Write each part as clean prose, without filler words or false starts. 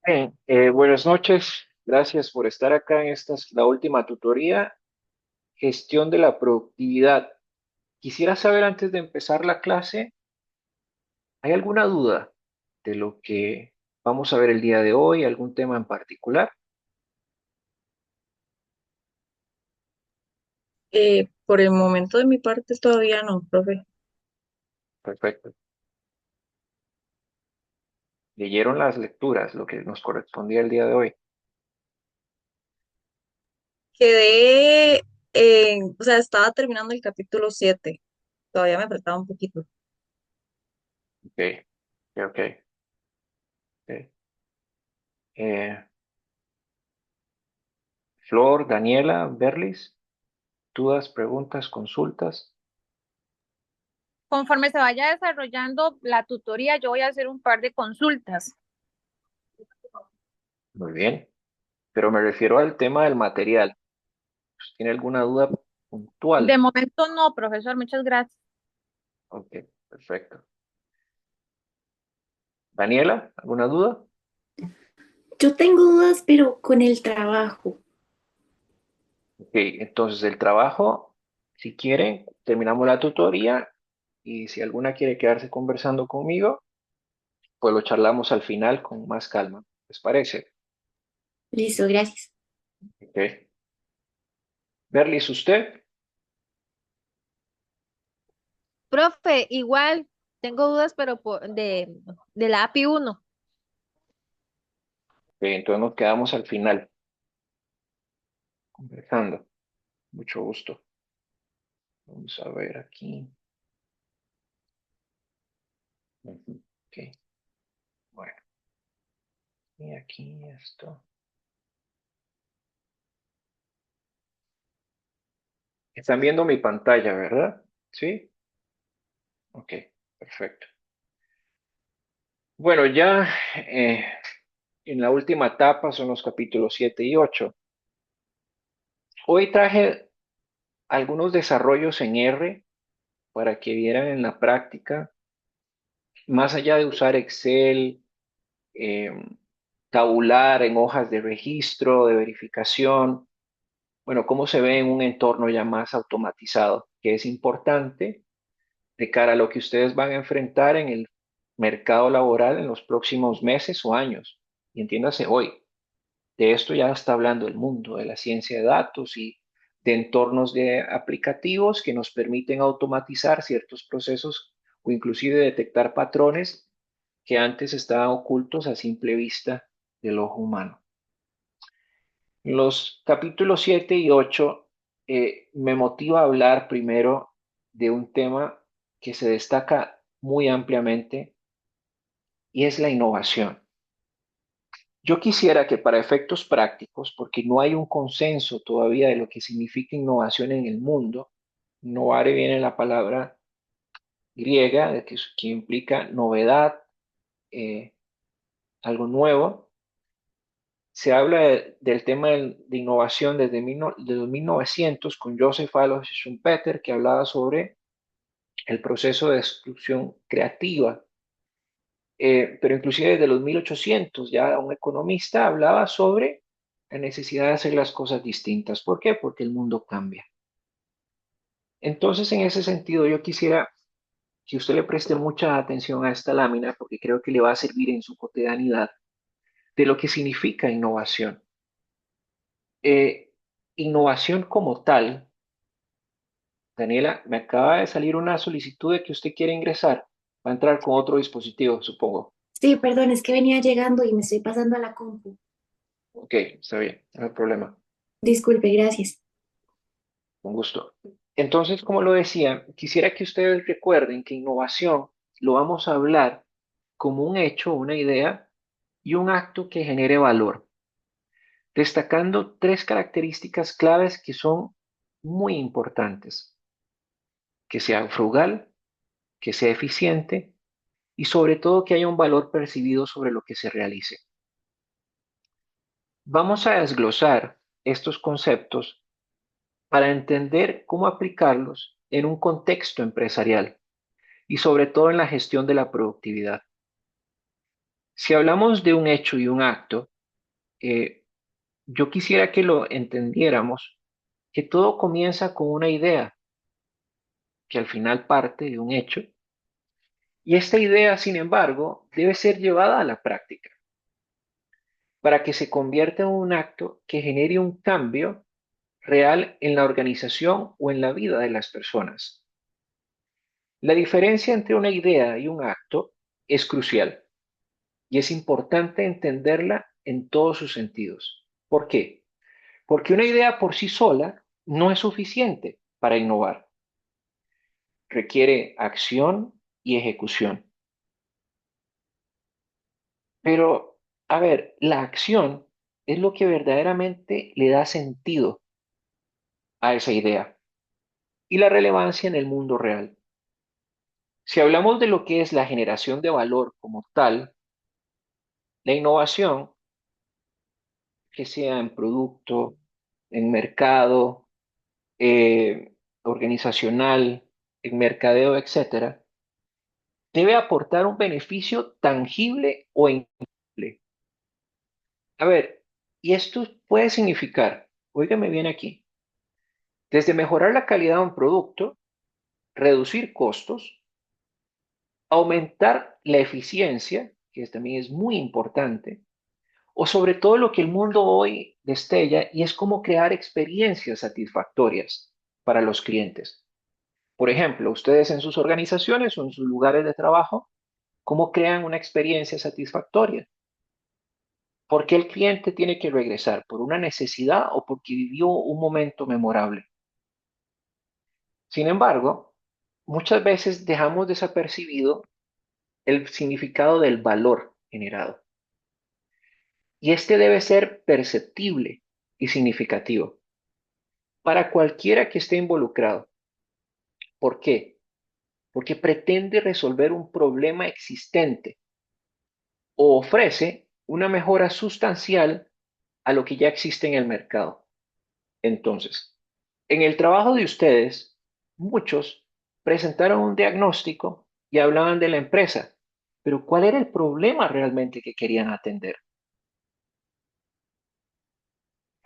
Bien, buenas noches. Gracias por estar acá en la última tutoría, gestión de la productividad. Quisiera saber antes de empezar la clase, ¿hay alguna duda de lo que vamos a ver el día de hoy? ¿Algún tema en particular? Por el momento de mi parte todavía no, profe. Perfecto. ¿Leyeron las lecturas, lo que nos correspondía el día de hoy? Quedé, o sea, estaba terminando el capítulo 7. Todavía me faltaba un poquito. Ok, ok, ok. Eh, Flor, Daniela, Berlis, dudas, preguntas, consultas. Conforme se vaya desarrollando la tutoría, yo voy a hacer un par de consultas. Muy bien, pero me refiero al tema del material. ¿Tiene alguna duda De puntual? momento no, profesor, muchas gracias. Ok, perfecto. Daniela, ¿alguna duda? Yo tengo dudas, pero con el trabajo. Ok, entonces el trabajo, si quieren, terminamos la tutoría y si alguna quiere quedarse conversando conmigo, pues lo charlamos al final con más calma. ¿Les parece? Listo, gracias. Ok. Berlis, ¿usted? Profe, igual tengo dudas, pero de la API 1. Ok, entonces nos quedamos al final conversando. Mucho gusto. Vamos a ver aquí. Ujú, ok, bueno, y aquí esto. Están viendo mi pantalla, ¿verdad? Sí. Ok, perfecto. Bueno, ya en la última etapa son los capítulos 7 y 8. Hoy traje algunos desarrollos en R para que vieran en la práctica, más allá de usar Excel, eh, tabular en hojas de registro, de verificación, bueno, cómo se ve en un entorno ya más automatizado, que es importante de cara a lo que ustedes van a enfrentar en el mercado laboral en los próximos meses o años. Y entiéndase hoy. De esto ya está hablando el mundo de la ciencia de datos y de entornos de aplicativos que nos permiten automatizar ciertos procesos o inclusive detectar patrones que antes estaban ocultos a simple vista del ojo humano. En los capítulos 7 y 8 me motiva a hablar primero de un tema que se destaca muy ampliamente y es la innovación. Yo quisiera que para efectos prácticos, porque no hay un consenso todavía de lo que significa innovación en el mundo, innovare viene la palabra griega que implica novedad, eh, algo nuevo. Se habla del tema de innovación de los 1900 con Joseph Alois Schumpeter, que hablaba sobre el proceso de destrucción creativa. Pero inclusive desde los 1800 ya un economista hablaba sobre la necesidad de hacer las cosas distintas. ¿Por qué? Porque el mundo cambia. Entonces, en ese sentido, yo quisiera que usted le preste mucha atención a esta lámina porque creo que le va a servir en su cotidianidad de lo que significa innovación. Eh, Innovación como tal, Daniela, me acaba de salir una solicitud de que usted quiere ingresar. Va a entrar con otro dispositivo, supongo. Sí, perdón, es que venía llegando y me estoy pasando a la compu. Ok, está bien, no hay problema. Disculpe, gracias. Con gusto. Entonces, como lo decía, quisiera que ustedes recuerden que innovación lo vamos a hablar como un hecho, una idea y un acto que genere valor, destacando tres características claves que son muy importantes: que sea frugal, que sea eficiente y sobre todo que haya un valor percibido sobre lo que se realice. Vamos a desglosar estos conceptos para entender cómo aplicarlos en un contexto empresarial y sobre todo en la gestión de la productividad. Si hablamos de un hecho y un acto, eh, yo quisiera que lo entendiéramos, que todo comienza con una idea, que al final parte de un hecho, y esta idea, sin embargo, debe ser llevada a la práctica para que se convierta en un acto que genere un cambio real en la organización o en la vida de las personas. La diferencia entre una idea y un acto es crucial y es importante entenderla en todos sus sentidos. ¿Por qué? Porque una idea por sí sola no es suficiente para innovar. Requiere acción y ejecución. Pero, a ver, la acción es lo que verdaderamente le da sentido a esa idea y la relevancia en el mundo real. Si hablamos de lo que es la generación de valor como tal, la innovación, que sea en producto, en mercado, organizacional, en mercadeo, etcétera, debe aportar un beneficio tangible o intangible. A ver, y esto puede significar, óigame bien aquí, desde mejorar la calidad de un producto, reducir costos, aumentar la eficiencia, que también es muy importante, o sobre todo lo que el mundo hoy destella y es cómo crear experiencias satisfactorias para los clientes. Por ejemplo, ustedes en sus organizaciones o en sus lugares de trabajo, ¿cómo crean una experiencia satisfactoria? ¿Por qué el cliente tiene que regresar? ¿Por una necesidad o porque vivió un momento memorable? Sin embargo, muchas veces dejamos desapercibido el significado del valor generado. Y este debe ser perceptible y significativo para cualquiera que esté involucrado. ¿Por qué? Porque pretende resolver un problema existente o ofrece una mejora sustancial a lo que ya existe en el mercado. Entonces, en el trabajo de ustedes, muchos presentaron un diagnóstico y hablaban de la empresa, pero ¿cuál era el problema realmente que querían atender?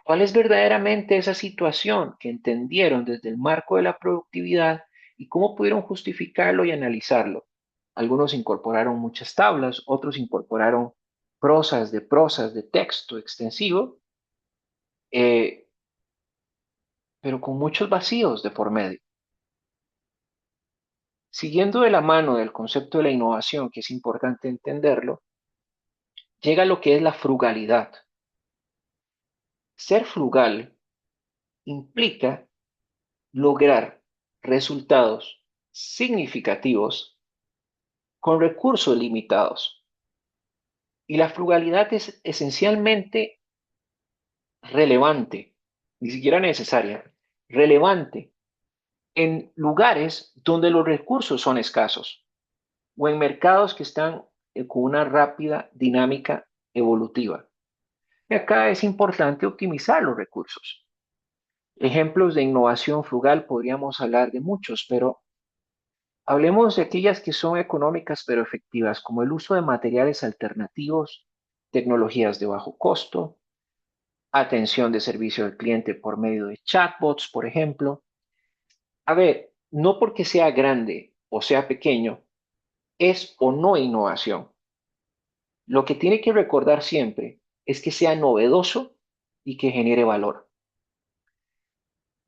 ¿Cuál es verdaderamente esa situación que entendieron desde el marco de la productividad y cómo pudieron justificarlo y analizarlo? Algunos incorporaron muchas tablas, otros incorporaron prosas de texto extensivo, eh, pero con muchos vacíos de por medio. Siguiendo de la mano del concepto de la innovación, que es importante entenderlo, llega lo que es la frugalidad. Ser frugal implica lograr resultados significativos con recursos limitados. Y la frugalidad es esencialmente relevante, ni siquiera necesaria, relevante en lugares donde los recursos son escasos o en mercados que están con una rápida dinámica evolutiva. Y acá es importante optimizar los recursos. Ejemplos de innovación frugal podríamos hablar de muchos, pero hablemos de aquellas que son económicas pero efectivas, como el uso de materiales alternativos, tecnologías de bajo costo, atención de servicio al cliente por medio de chatbots, por ejemplo. A ver, no porque sea grande o sea pequeño, es o no innovación. Lo que tiene que recordar siempre es que sea novedoso y que genere valor.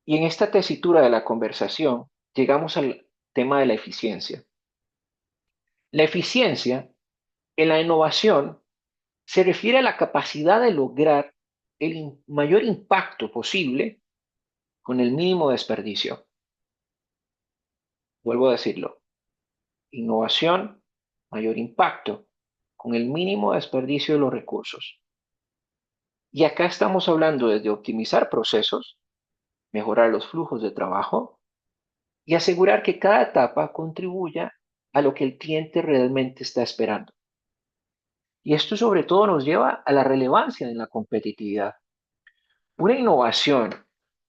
Y en esta tesitura de la conversación llegamos al tema de la eficiencia. La eficiencia en la innovación se refiere a la capacidad de lograr el mayor impacto posible con el mínimo desperdicio. Vuelvo a decirlo. Innovación, mayor impacto con el mínimo desperdicio de los recursos. Y acá estamos hablando desde optimizar procesos, mejorar los flujos de trabajo y asegurar que cada etapa contribuya a lo que el cliente realmente está esperando. Y esto sobre todo nos lleva a la relevancia en la competitividad. Una innovación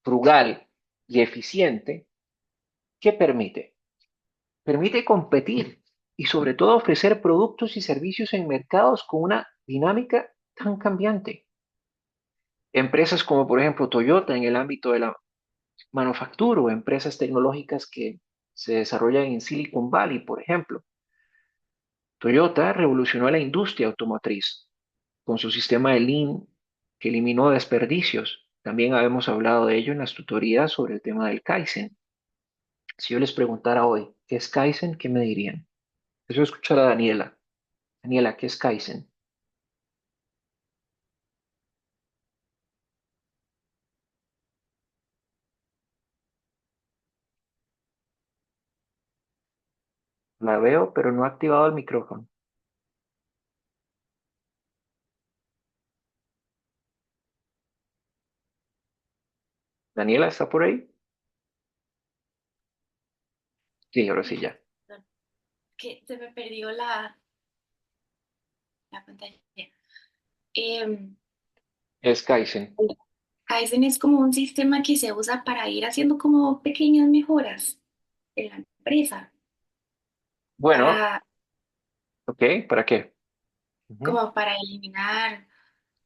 frugal y eficiente, ¿qué permite? Permite competir y sobre todo ofrecer productos y servicios en mercados con una dinámica tan cambiante. Empresas como por ejemplo Toyota en el ámbito de la manufactura o empresas tecnológicas que se desarrollan en Silicon Valley, por ejemplo. Toyota revolucionó la industria automotriz con su sistema de Lean que eliminó desperdicios. También habíamos hablado de ello en las tutorías sobre el tema del Kaizen. Si yo les preguntara hoy, ¿qué es Kaizen? ¿Qué me dirían? Eso escuchar a Daniela. Daniela, ¿qué es Kaizen? La veo, pero no ha activado el micrófono. Daniela, ¿está por ahí? Sí, ahora sí ya. Que se me perdió la pantalla. Es Kaizen. Kaizen es como un sistema que se usa para ir haciendo como pequeñas mejoras en la empresa, Bueno, para, ok, ¿para qué? Ujú. como para eliminar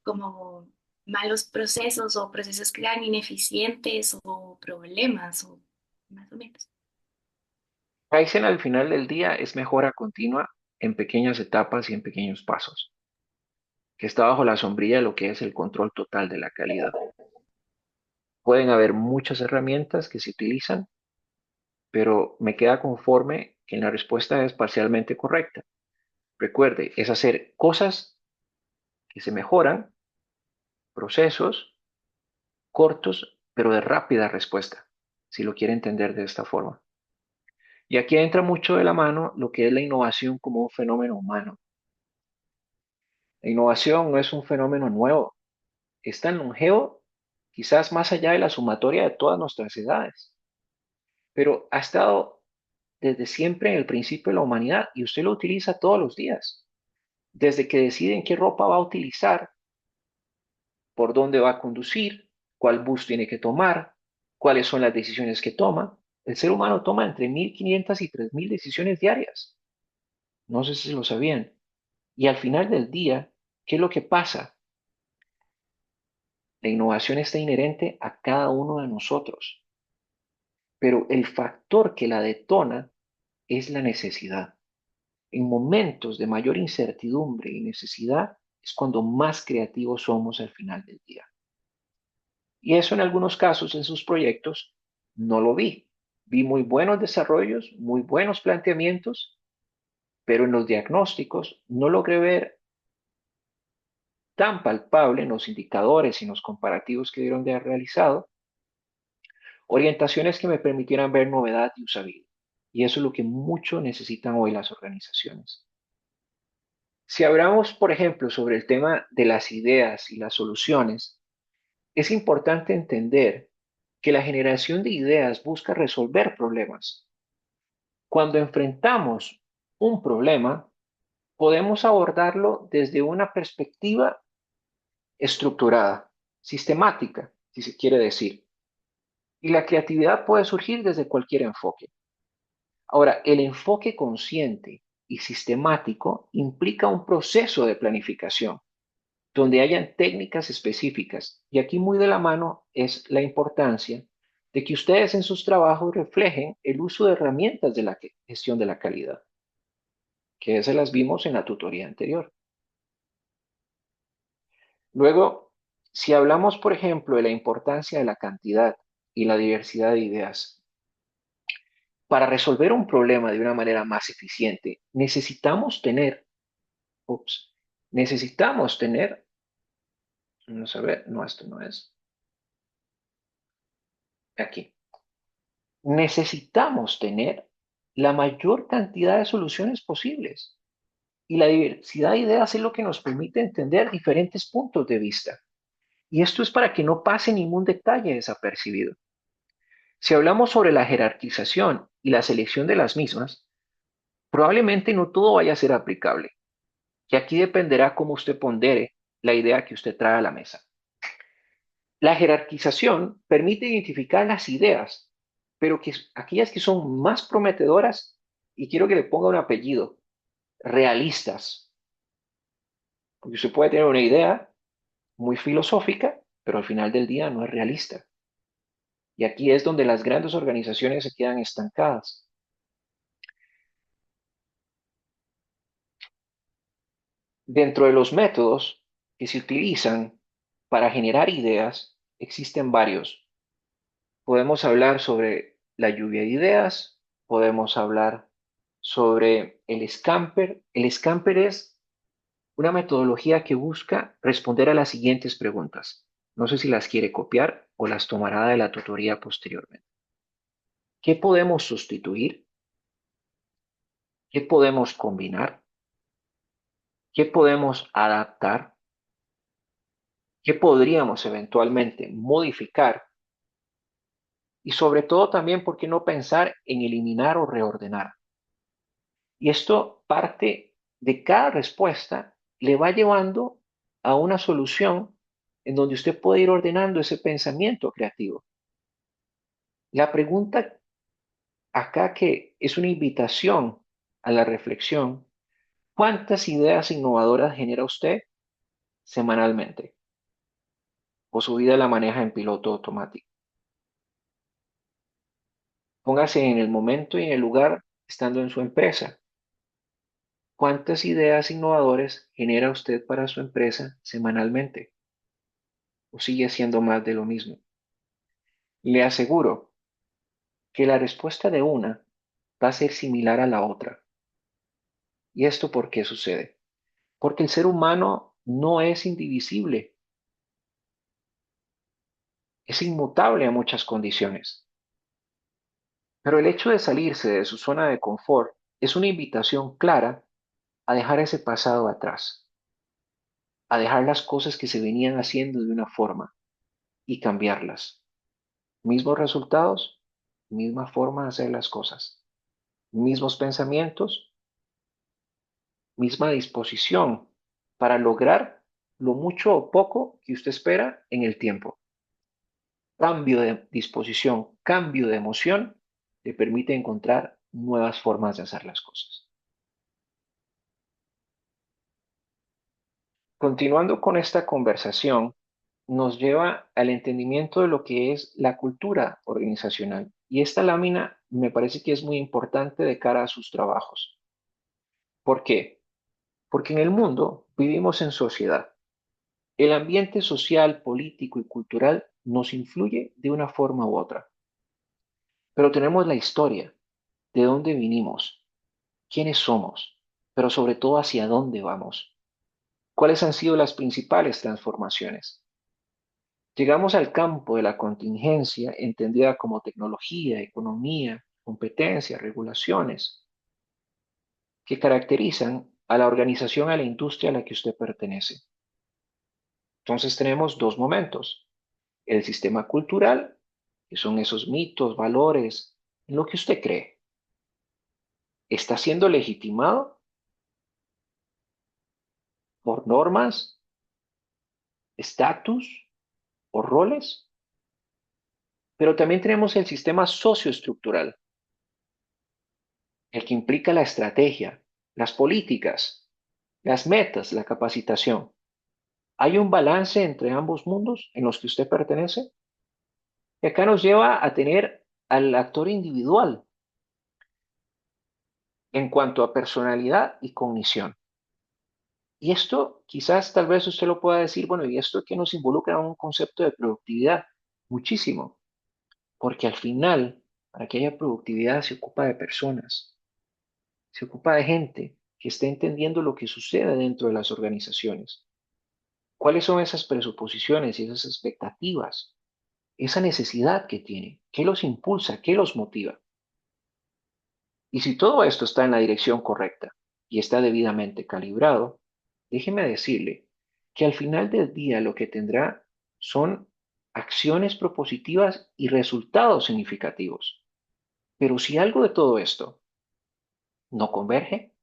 como malos procesos o procesos que eran ineficientes o problemas, o más o menos. Kaizen al final del día es mejora continua en pequeñas etapas y en pequeños pasos, que está bajo la sombrilla de lo que es el control total de la calidad. Pueden haber muchas herramientas que se utilizan, pero me queda conforme que la respuesta es parcialmente correcta. Recuerde, es hacer cosas que se mejoran, procesos cortos, pero de rápida respuesta, si lo quiere entender de esta forma. Y aquí entra mucho de la mano lo que es la innovación como un fenómeno humano. La innovación no es un fenómeno nuevo, es tan longevo, quizás más allá de la sumatoria de todas nuestras edades, pero ha estado desde siempre en el principio de la humanidad y usted lo utiliza todos los días, desde que deciden qué ropa va a utilizar, por dónde va a conducir, cuál bus tiene que tomar, cuáles son las decisiones que toma. El ser humano toma entre 1.500 y 3.000 decisiones diarias. No sé si lo sabían. Y al final del día, ¿qué es lo que pasa? La innovación está inherente a cada uno de nosotros, pero el factor que la detona es la necesidad. En momentos de mayor incertidumbre y necesidad es cuando más creativos somos al final del día. Y eso en algunos casos en sus proyectos no lo vi. Vi muy buenos desarrollos, muy buenos planteamientos, pero en los diagnósticos no logré ver tan palpable en los indicadores y en los comparativos que dieron de haber realizado orientaciones que me permitieran ver novedad y usabilidad. Y eso es lo que mucho necesitan hoy las organizaciones. Si hablamos, por ejemplo, sobre el tema de las ideas y las soluciones, es importante entender que la generación de ideas busca resolver problemas. Cuando enfrentamos un problema, podemos abordarlo desde una perspectiva estructurada, sistemática, si se quiere decir. Y la creatividad puede surgir desde cualquier enfoque. Ahora, el enfoque consciente y sistemático implica un proceso de planificación donde hayan técnicas específicas. Y aquí muy de la mano es la importancia de que ustedes en sus trabajos reflejen el uso de herramientas de la gestión de la calidad, que esas las vimos en la tutoría anterior. Luego, si hablamos, por ejemplo, de la importancia de la cantidad y la diversidad de ideas, para resolver un problema de una manera más eficiente, ups, necesitamos tener, vamos a ver, no, esto no es, aquí. Necesitamos tener la mayor cantidad de soluciones posibles. Y la diversidad de ideas es lo que nos permite entender diferentes puntos de vista. Y esto es para que no pase ningún detalle desapercibido. Si hablamos sobre la jerarquización y la selección de las mismas, probablemente no todo vaya a ser aplicable. Y aquí dependerá cómo usted pondere la idea que usted trae a la mesa. La jerarquización permite identificar las ideas, pero que aquellas que son más prometedoras, y quiero que le ponga un apellido, realistas. Porque usted puede tener una idea muy filosófica, pero al final del día no es realista. Y aquí es donde las grandes organizaciones se quedan estancadas. Dentro de los métodos que se utilizan para generar ideas, existen varios. Podemos hablar sobre la lluvia de ideas, podemos hablar sobre el Scamper. El Scamper es una metodología que busca responder a las siguientes preguntas. No sé si las quiere copiar o las tomará de la tutoría posteriormente. ¿Qué podemos sustituir? ¿Qué podemos combinar? ¿Qué podemos adaptar? ¿Qué podríamos eventualmente modificar? Y sobre todo también, ¿por qué no pensar en eliminar o reordenar? Y esto parte de cada respuesta, le va llevando a una solución en donde usted puede ir ordenando ese pensamiento creativo. La pregunta acá que es una invitación a la reflexión, ¿cuántas ideas innovadoras genera usted semanalmente? ¿O su vida la maneja en piloto automático? Póngase en el momento y en el lugar estando en su empresa. ¿Cuántas ideas innovadoras genera usted para su empresa semanalmente? ¿O sigue siendo más de lo mismo? Le aseguro que la respuesta de una va a ser similar a la otra. ¿Y esto por qué sucede? Porque el ser humano no es indivisible, es inmutable a muchas condiciones. Pero el hecho de salirse de su zona de confort es una invitación clara a dejar ese pasado atrás, a dejar las cosas que se venían haciendo de una forma y cambiarlas. Mismos resultados, misma forma de hacer las cosas, mismos pensamientos, misma disposición para lograr lo mucho o poco que usted espera en el tiempo. Cambio de disposición, cambio de emoción, le permite encontrar nuevas formas de hacer las cosas. Continuando con esta conversación, nos lleva al entendimiento de lo que es la cultura organizacional. Y esta lámina me parece que es muy importante de cara a sus trabajos. ¿Por qué? Porque en el mundo vivimos en sociedad. El ambiente social, político y cultural nos influye de una forma u otra. Pero tenemos la historia, de dónde vinimos, quiénes somos, pero sobre todo hacia dónde vamos. ¿Cuáles han sido las principales transformaciones? Llegamos al campo de la contingencia, entendida como tecnología, economía, competencia, regulaciones, que caracterizan a la organización, a la industria a la que usted pertenece. Entonces tenemos dos momentos. El sistema cultural, que son esos mitos, valores, en lo que usted cree. ¿Está siendo legitimado por normas, estatus o roles? Pero también tenemos el sistema socioestructural, el que implica la estrategia, las políticas, las metas, la capacitación. ¿Hay un balance entre ambos mundos en los que usted pertenece? Y acá nos lleva a tener al actor individual en cuanto a personalidad y cognición. Y esto quizás tal vez usted lo pueda decir, bueno, ¿y esto que nos involucra en un concepto de productividad? Muchísimo, porque al final, para que haya productividad se ocupa de personas, se ocupa de gente que esté entendiendo lo que sucede dentro de las organizaciones. ¿Cuáles son esas presuposiciones y esas expectativas? Esa necesidad que tienen, ¿qué los impulsa, qué los motiva? Y si todo esto está en la dirección correcta y está debidamente calibrado, déjeme decirle que al final del día lo que tendrá son acciones propositivas y resultados significativos. Pero si algo de todo esto no converge,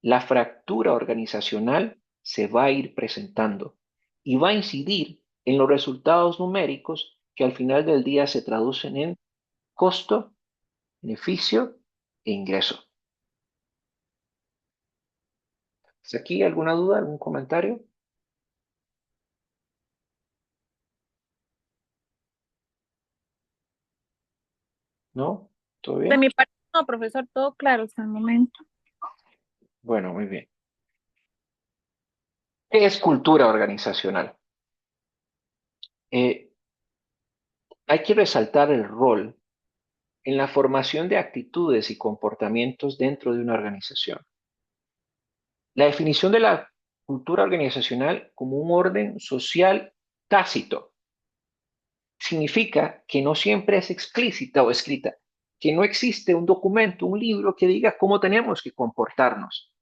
la fractura organizacional se va a ir presentando y va a incidir en los resultados numéricos que al final del día se traducen en costo, beneficio e ingreso. ¿Hasta aquí alguna duda, algún comentario? ¿No? ¿Todo De bien? mi parte, no, profesor, todo claro hasta el momento. Bueno, muy bien. ¿Qué es cultura organizacional? Eh, Hay que resaltar el rol en la formación de actitudes y comportamientos dentro de una organización. La definición de la cultura organizacional como un orden social tácito significa que no siempre es explícita o escrita, que no existe un documento, un libro que diga cómo tenemos que comportarnos,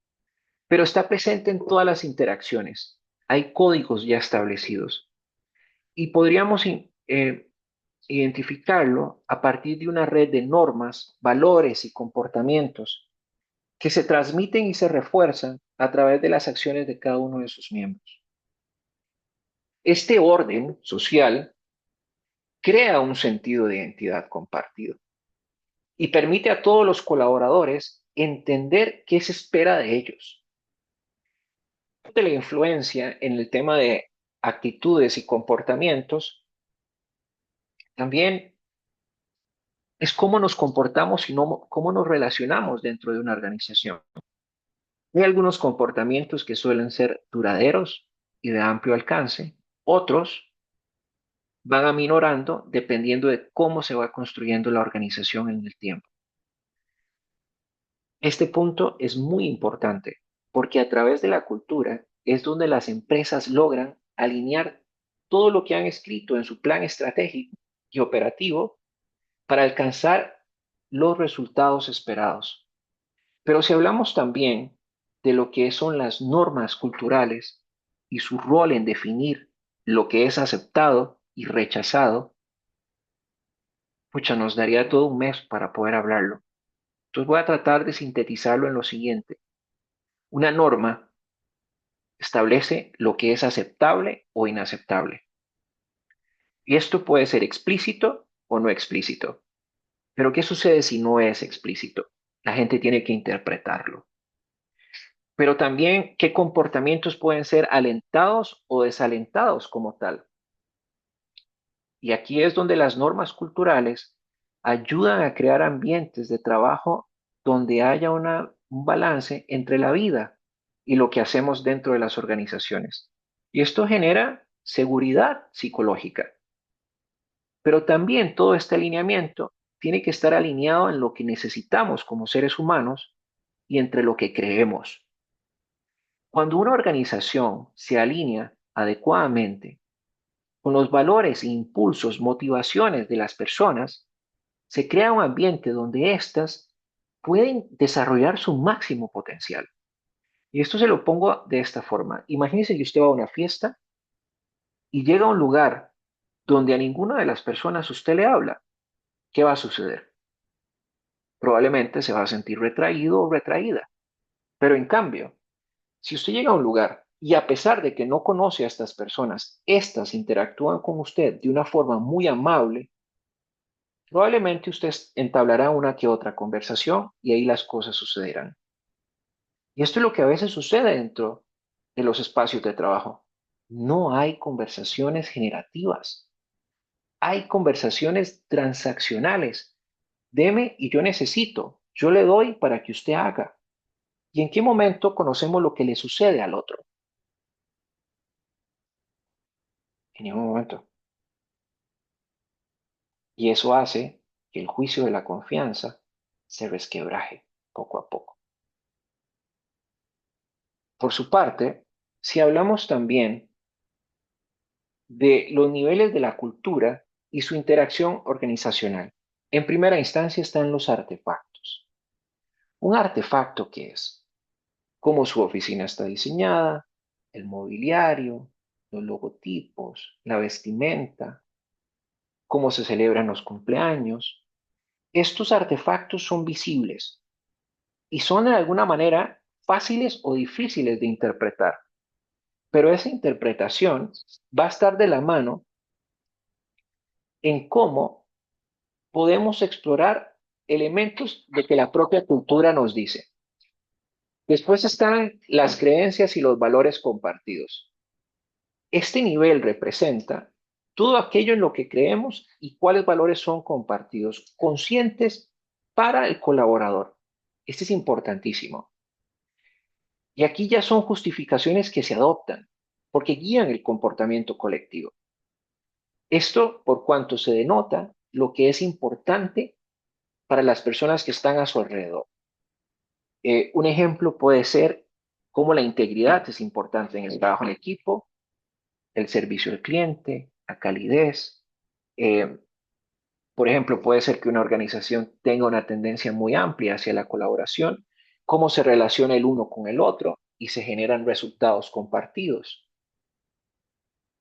pero está presente en todas las interacciones. Hay códigos ya establecidos y podríamos identificarlo a partir de una red de normas, valores y comportamientos que se transmiten y se refuerzan a través de las acciones de cada uno de sus miembros. Este orden social crea un sentido de identidad compartido y permite a todos los colaboradores entender qué se espera de ellos. De la influencia en el tema de actitudes y comportamientos, también es cómo nos comportamos y no, cómo nos relacionamos dentro de una organización. Hay algunos comportamientos que suelen ser duraderos y de amplio alcance, otros van aminorando dependiendo de cómo se va construyendo la organización en el tiempo. Este punto es muy importante porque a través de la cultura es donde las empresas logran alinear todo lo que han escrito en su plan estratégico y operativo para alcanzar los resultados esperados. Pero si hablamos también de lo que son las normas culturales y su rol en definir lo que es aceptado y rechazado, pucha, nos daría todo un mes para poder hablarlo. Entonces voy a tratar de sintetizarlo en lo siguiente. Una norma establece lo que es aceptable o inaceptable. Y esto puede ser explícito o no explícito. Pero ¿qué sucede si no es explícito? La gente tiene que interpretarlo. Pero también qué comportamientos pueden ser alentados o desalentados como tal. Y aquí es donde las normas culturales ayudan a crear ambientes de trabajo donde haya un balance entre la vida y lo que hacemos dentro de las organizaciones. Y esto genera seguridad psicológica. Pero también todo este alineamiento tiene que estar alineado en lo que necesitamos como seres humanos y entre lo que creemos. Cuando una organización se alinea adecuadamente con los valores, impulsos, motivaciones de las personas, se crea un ambiente donde éstas pueden desarrollar su máximo potencial. Y esto se lo pongo de esta forma. Imagínese que usted va a una fiesta y llega a un lugar donde a ninguna de las personas usted le habla. ¿Qué va a suceder? Probablemente se va a sentir retraído o retraída. Pero en cambio, si usted llega a un lugar y a pesar de que no conoce a estas personas, estas interactúan con usted de una forma muy amable, probablemente usted entablará una que otra conversación y ahí las cosas sucederán. Y esto es lo que a veces sucede dentro de los espacios de trabajo. No hay conversaciones generativas, hay conversaciones transaccionales. Deme y yo necesito, yo le doy para que usted haga. ¿Y en qué momento conocemos lo que le sucede al otro? En ningún momento. Y eso hace que el juicio de la confianza se resquebraje poco a poco. Por su parte, si hablamos también de los niveles de la cultura y su interacción organizacional, en primera instancia están los artefactos. ¿Un artefacto qué es? Cómo su oficina está diseñada, el mobiliario, los logotipos, la vestimenta, cómo se celebran los cumpleaños. Estos artefactos son visibles y son de alguna manera fáciles o difíciles de interpretar, pero esa interpretación va a estar de la mano en cómo podemos explorar elementos de que la propia cultura nos dice. Después están las creencias y los valores compartidos. Este nivel representa todo aquello en lo que creemos y cuáles valores son compartidos, conscientes para el colaborador. Este es importantísimo. Y aquí ya son justificaciones que se adoptan porque guían el comportamiento colectivo. Esto por cuanto se denota lo que es importante para las personas que están a su alrededor. Un ejemplo puede ser cómo la integridad es importante en el trabajo en equipo, el servicio al cliente, la calidez. Eh, por ejemplo, puede ser que una organización tenga una tendencia muy amplia hacia la colaboración, cómo se relaciona el uno con el otro y se generan resultados compartidos.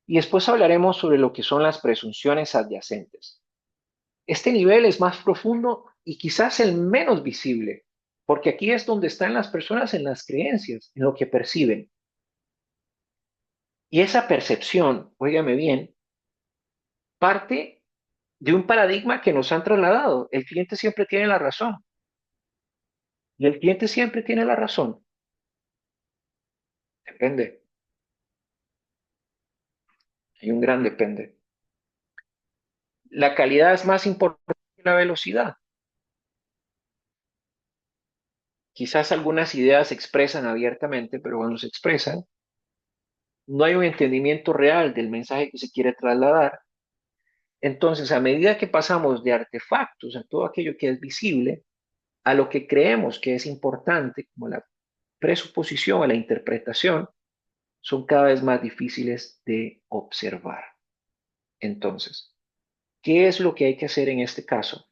Y después hablaremos sobre lo que son las presunciones adyacentes. Este nivel es más profundo y quizás el menos visible, porque aquí es donde están las personas en las creencias, en lo que perciben. Y esa percepción, óigame bien, parte de un paradigma que nos han trasladado. El cliente siempre tiene la razón. Y el cliente siempre tiene la razón. Depende. Hay un gran depende. La calidad es más importante que la velocidad. Quizás algunas ideas se expresan abiertamente, pero cuando se expresan, no hay un entendimiento real del mensaje que se quiere trasladar. Entonces, a medida que pasamos de artefactos, a todo aquello que es visible, a lo que creemos que es importante, como la presuposición o la interpretación, son cada vez más difíciles de observar. Entonces, ¿qué es lo que hay que hacer en este caso?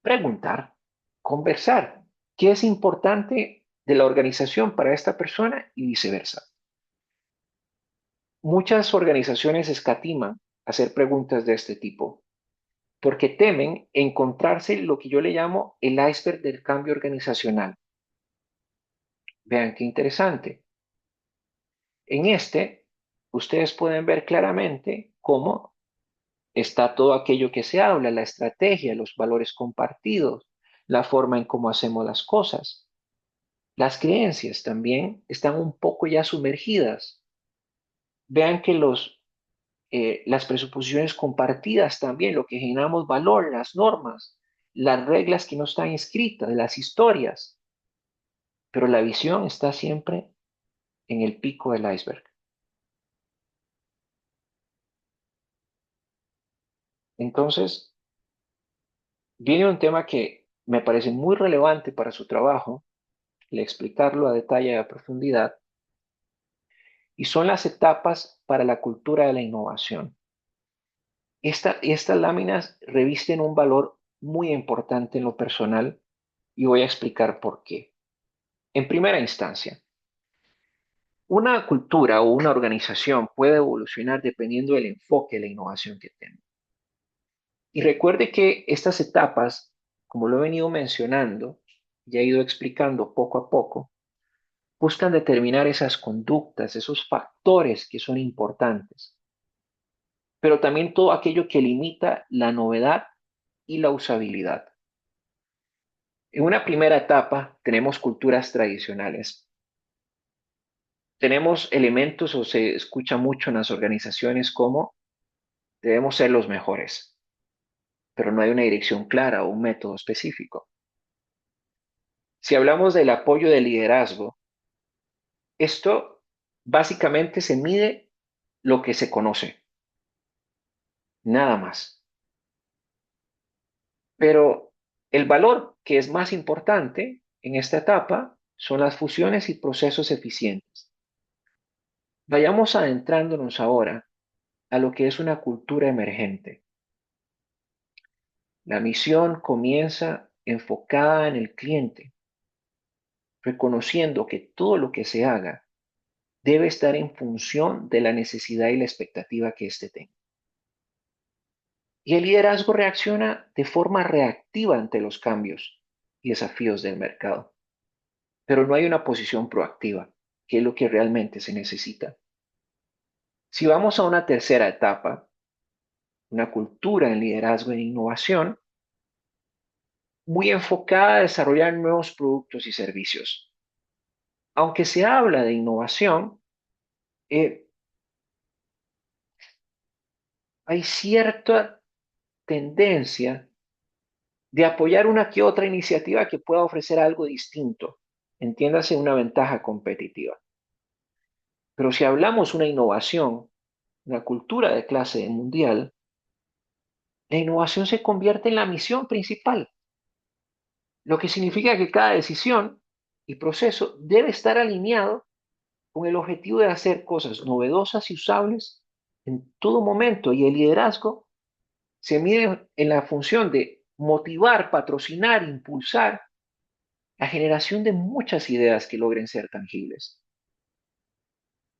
Preguntar, conversar. ¿Qué es importante de la organización para esta persona y viceversa? Muchas organizaciones escatiman hacer preguntas de este tipo porque temen encontrarse lo que yo le llamo el iceberg del cambio organizacional. Vean qué interesante. En este, ustedes pueden ver claramente cómo está todo aquello que se habla, la estrategia, los valores compartidos, la forma en cómo hacemos las cosas. Las creencias también están un poco ya sumergidas. Vean que las presuposiciones compartidas también, lo que generamos valor, las normas, las reglas que no están escritas, las historias, pero la visión está siempre en el pico del iceberg. Entonces, viene un tema que me parece muy relevante para su trabajo, le explicarlo a detalle y a profundidad, y son las etapas para la cultura de la innovación. Estas láminas revisten un valor muy importante en lo personal y voy a explicar por qué. En primera instancia, una cultura o una organización puede evolucionar dependiendo del enfoque de la innovación que tenga. Y recuerde que estas etapas, como lo he venido mencionando y he ido explicando poco a poco, buscan determinar esas conductas, esos factores que son importantes, pero también todo aquello que limita la novedad y la usabilidad. En una primera etapa tenemos culturas tradicionales. Tenemos elementos o se escucha mucho en las organizaciones como debemos ser los mejores, pero no hay una dirección clara o un método específico. Si hablamos del apoyo del liderazgo, esto básicamente se mide lo que se conoce, nada más. Pero el valor que es más importante en esta etapa son las fusiones y procesos eficientes. Vayamos adentrándonos ahora a lo que es una cultura emergente. La misión comienza enfocada en el cliente, reconociendo que todo lo que se haga debe estar en función de la necesidad y la expectativa que éste tenga. Y el liderazgo reacciona de forma reactiva ante los cambios y desafíos del mercado, pero no hay una posición proactiva, que es lo que realmente se necesita. Si vamos a una tercera etapa, una cultura en liderazgo e innovación, muy enfocada a desarrollar nuevos productos y servicios. aunque se habla de innovación, eh, hay cierta tendencia de apoyar una que otra iniciativa que pueda ofrecer algo distinto, entiéndase una ventaja competitiva. Pero si hablamos una innovación, una cultura de clase mundial, la innovación se convierte en la misión principal, lo que significa que cada decisión y proceso debe estar alineado con el objetivo de hacer cosas novedosas y usables en todo momento, y el liderazgo se mide en la función de motivar, patrocinar, impulsar la generación de muchas ideas que logren ser tangibles.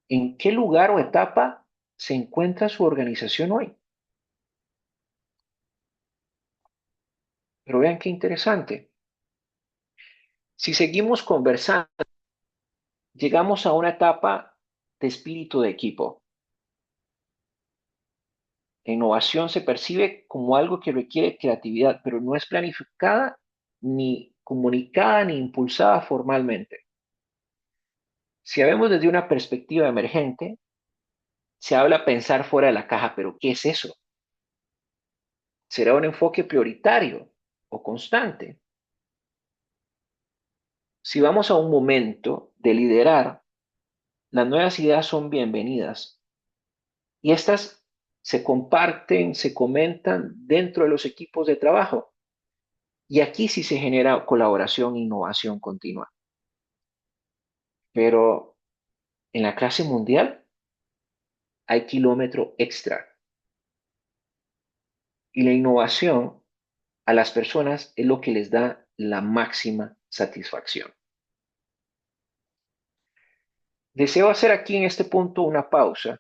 ¿En qué lugar o etapa se encuentra su organización hoy? Pero vean qué interesante. Si seguimos conversando, llegamos a una etapa de espíritu de equipo. La innovación se percibe como algo que requiere creatividad, pero no es planificada, ni comunicada, ni impulsada formalmente. Si vemos desde una perspectiva emergente, se habla pensar fuera de la caja, pero ¿qué es eso? ¿Será un enfoque prioritario o constante? Si vamos a un momento de liderar, las nuevas ideas son bienvenidas y estas se comparten, se comentan dentro de los equipos de trabajo. Y aquí sí se genera colaboración e innovación continua. Pero en la clase mundial hay kilómetro extra. Y la innovación a las personas es lo que les da la máxima satisfacción. Deseo hacer aquí en este punto una pausa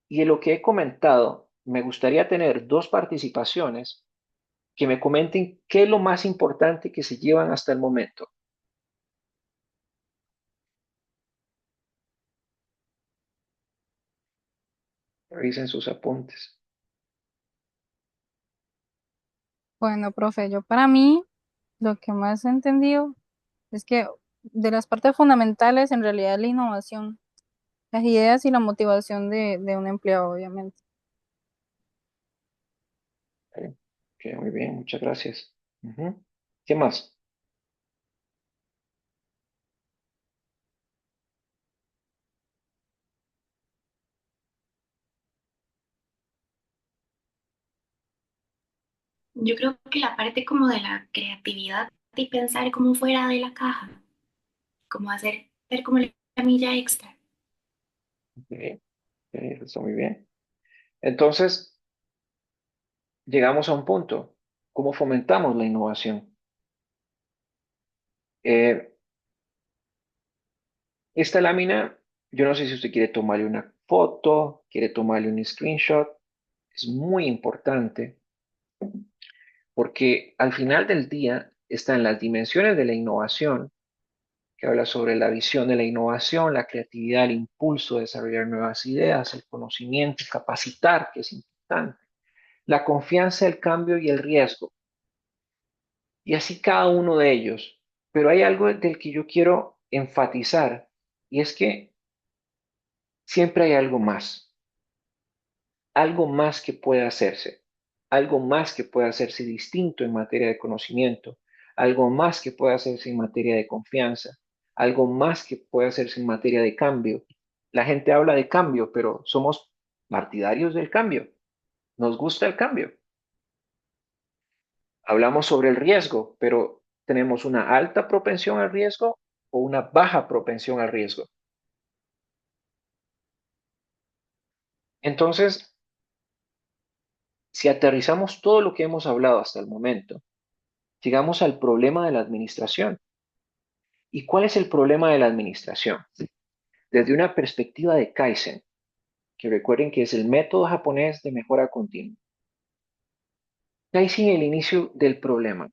y en lo que he comentado, me gustaría tener dos participaciones que me comenten qué es lo más importante que se llevan hasta el momento. Revisen sus apuntes. Bueno, profe, yo para mí lo que más he entendido es que de las partes fundamentales en realidad es la innovación, las ideas y la motivación de un empleado, obviamente. Ok, muy bien, muchas gracias. ¿Qué más? Yo creo que la parte como de la creatividad y pensar como fuera de la caja, como hacer ver como la milla extra. Ok, ok, está muy bien. Entonces, llegamos a un punto. ¿Cómo fomentamos la innovación? Eh, esta lámina, yo no sé si usted quiere tomarle una foto, quiere tomarle un screenshot. Es muy importante porque al final del día están las dimensiones de la innovación, que habla sobre la visión de la innovación, la creatividad, el impulso de desarrollar nuevas ideas, el conocimiento, capacitar, que es importante, la confianza, el cambio y el riesgo. Y así cada uno de ellos. Pero hay algo del que yo quiero enfatizar y es que siempre hay algo más que puede hacerse, algo más que puede hacerse distinto en materia de conocimiento, algo más que puede hacerse en materia de confianza, algo más que puede hacerse en materia de cambio. La gente habla de cambio, pero somos partidarios del cambio. Nos gusta el cambio. Hablamos sobre el riesgo, pero tenemos una alta propensión al riesgo o una baja propensión al riesgo. Entonces, si aterrizamos todo lo que hemos hablado hasta el momento, llegamos al problema de la administración. ¿Y cuál es el problema de la administración? Desde una perspectiva de Kaizen, que recuerden que es el método japonés de mejora continua. Kaizen es el inicio del problema.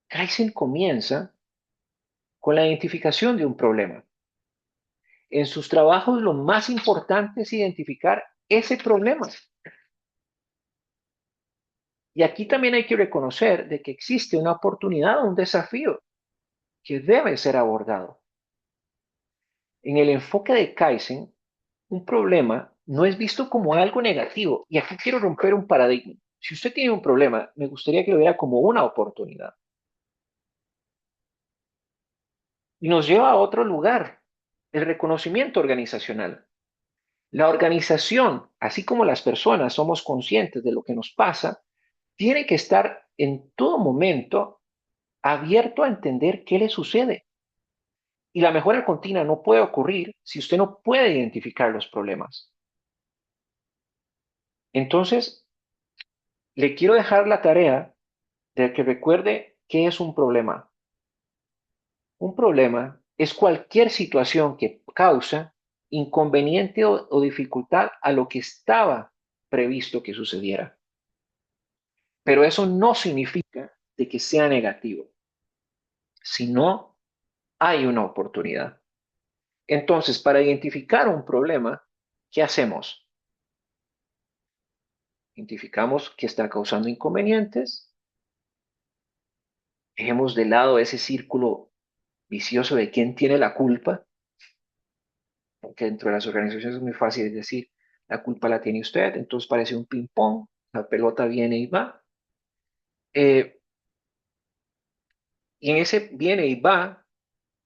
Kaizen comienza con la identificación de un problema. En sus trabajos lo más importante es identificar ese problema. Y aquí también hay que reconocer de que existe una oportunidad, un desafío. que debe ser abordado. En el enfoque de Kaizen, un problema no es visto como algo negativo. Y aquí quiero romper un paradigma. Si usted tiene un problema, me gustaría que lo viera como una oportunidad. Y nos lleva a otro lugar, el reconocimiento organizacional. La organización, así como las personas somos conscientes de lo que nos pasa, tiene que estar en todo momento abierto a entender qué le sucede. Y la mejora continua no puede ocurrir si usted no puede identificar los problemas. Entonces, le quiero dejar la tarea de que recuerde qué es un problema. Un problema es cualquier situación que causa inconveniente o dificultad a lo que estaba previsto que sucediera. Pero eso no significa de que sea negativo, sino hay una oportunidad. Entonces, para identificar un problema, ¿qué hacemos? Identificamos que está causando inconvenientes, dejemos de lado ese círculo vicioso de quién tiene la culpa, porque dentro de las organizaciones es muy fácil decir, la culpa la tiene usted, entonces parece un ping-pong, la pelota viene y va. Y en ese viene y va,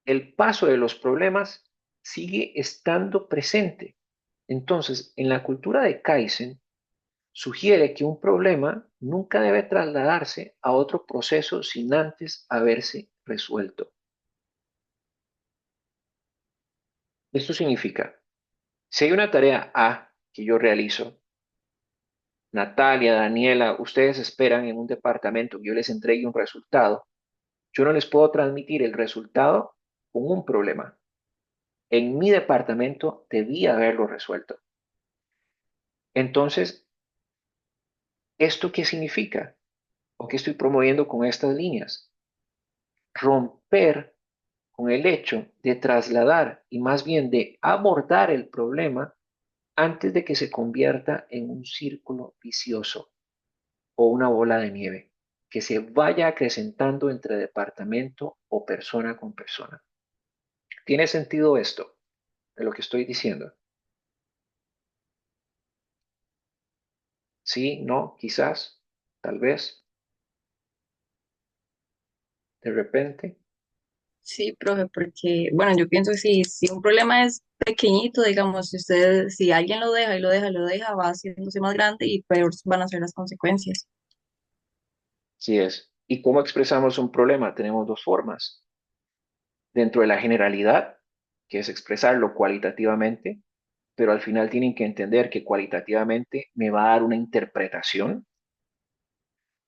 el paso de los problemas sigue estando presente. Entonces, en la cultura de Kaizen, sugiere que un problema nunca debe trasladarse a otro proceso sin antes haberse resuelto. Esto significa, si hay una tarea A que yo realizo, Natalia, Daniela, ustedes esperan en un departamento que yo les entregue un resultado, yo no les puedo transmitir el resultado con un problema. En mi departamento debía haberlo resuelto. Entonces, ¿esto qué significa? ¿O qué estoy promoviendo con estas líneas? Romper con el hecho de trasladar y más bien de abordar el problema antes de que se convierta en un círculo vicioso o una bola de nieve que se vaya acrecentando entre departamento o persona con persona. ¿Tiene sentido esto de lo que estoy diciendo? Sí, no, quizás, tal vez, de repente. Sí, profe, porque, bueno, yo pienso que si un problema es pequeñito, digamos, si alguien lo deja y lo deja, va haciéndose más grande y peor van a ser las consecuencias. Sí es. ¿Y cómo expresamos un problema? Tenemos dos formas. Dentro de la generalidad, que es expresarlo cualitativamente, pero al final tienen que entender que cualitativamente me va a dar una interpretación,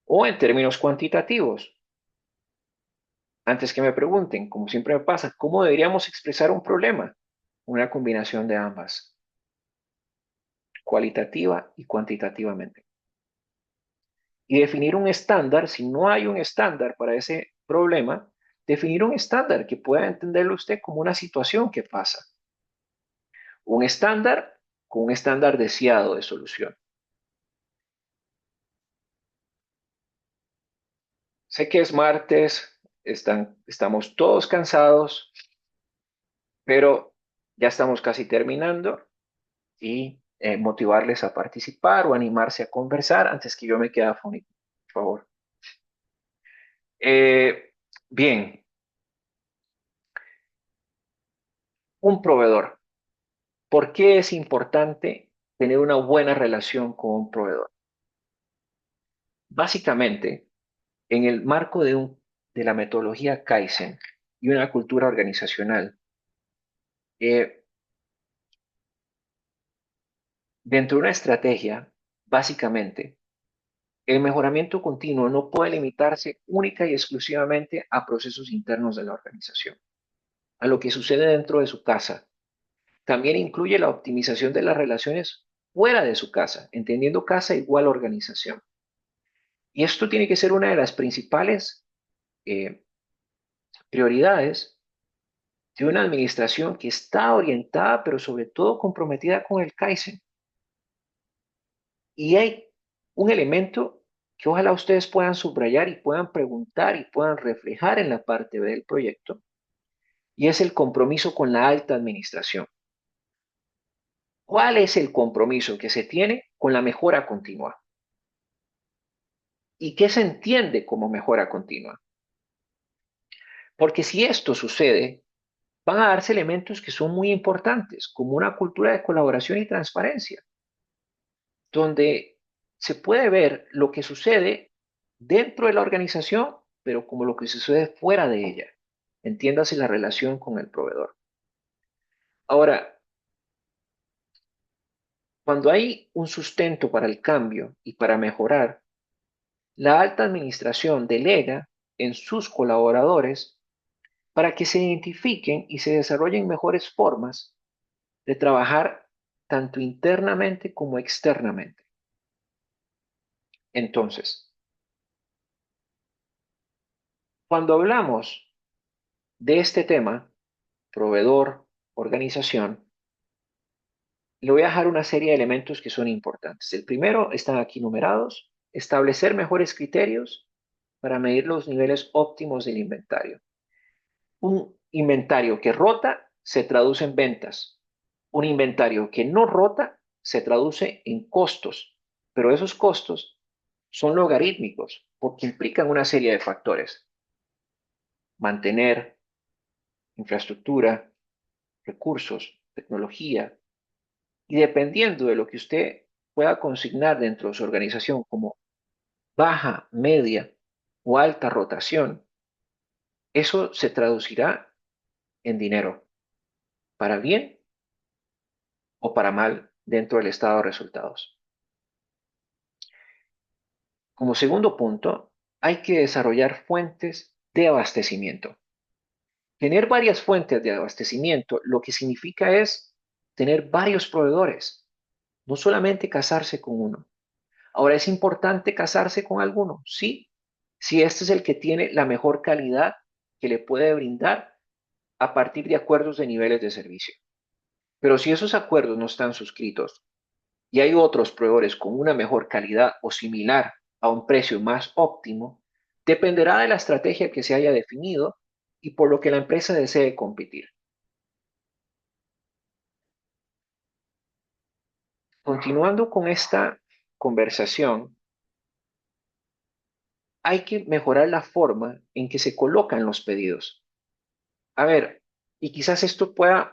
o en términos cuantitativos. Antes que me pregunten, como siempre me pasa, ¿cómo deberíamos expresar un problema? Una combinación de ambas, cualitativa y cuantitativamente. Y definir un estándar, si no hay un estándar para ese problema, definir un estándar que pueda entenderlo usted como una situación que pasa. Un estándar con un estándar deseado de solución. Sé que es martes, estamos todos cansados, pero ya estamos casi terminando y motivarles a participar o animarse a conversar antes que yo me quede afónico, por favor. Bien, un proveedor. ¿Por qué es importante tener una buena relación con un proveedor? Básicamente, en el marco de la metodología Kaizen y una cultura organizacional, eh, dentro de una estrategia, básicamente, el mejoramiento continuo no puede limitarse única y exclusivamente a procesos internos de la organización, a lo que sucede dentro de su casa. También incluye la optimización de las relaciones fuera de su casa, entendiendo casa igual organización. Y esto tiene que ser una de las principales eh, prioridades de una administración que está orientada, pero sobre todo comprometida con el Kaizen. Y hay un elemento que ojalá ustedes puedan subrayar y puedan preguntar y puedan reflejar en la parte B del proyecto, y es el compromiso con la alta administración. ¿Cuál es el compromiso que se tiene con la mejora continua? ¿Y qué se entiende como mejora continua? Porque si esto sucede, van a darse elementos que son muy importantes, como una cultura de colaboración y transparencia, donde se puede ver lo que sucede dentro de la organización, pero como lo que sucede fuera de ella. Entiéndase la relación con el proveedor. Ahora, cuando hay un sustento para el cambio y para mejorar, la alta administración delega en sus colaboradores para que se identifiquen y se desarrollen mejores formas de trabajar tanto internamente como externamente. Entonces, cuando hablamos de este tema, proveedor, organización, le voy a dejar una serie de elementos que son importantes. El primero, están aquí numerados, establecer mejores criterios para medir los niveles óptimos del inventario. Un inventario que rota se traduce en ventas. Un inventario que no rota se traduce en costos, pero esos costos son logarítmicos porque implican una serie de factores. Mantener infraestructura, recursos, tecnología, y dependiendo de lo que usted pueda consignar dentro de su organización como baja, media o alta rotación, eso se traducirá en dinero, para bien o para mal dentro del estado de resultados. Como segundo punto, hay que desarrollar fuentes de abastecimiento. Tener varias fuentes de abastecimiento lo que significa es tener varios proveedores, no solamente casarse con uno. Ahora, ¿es importante casarse con alguno? Sí, si este es el que tiene la mejor calidad que le puede brindar a partir de acuerdos de niveles de servicio. Pero si esos acuerdos no están suscritos y hay otros proveedores con una mejor calidad o similar a un precio más óptimo, dependerá de la estrategia que se haya definido y por lo que la empresa desee competir. Continuando con esta conversación, hay que mejorar la forma en que se colocan los pedidos. A ver, y quizás esto pueda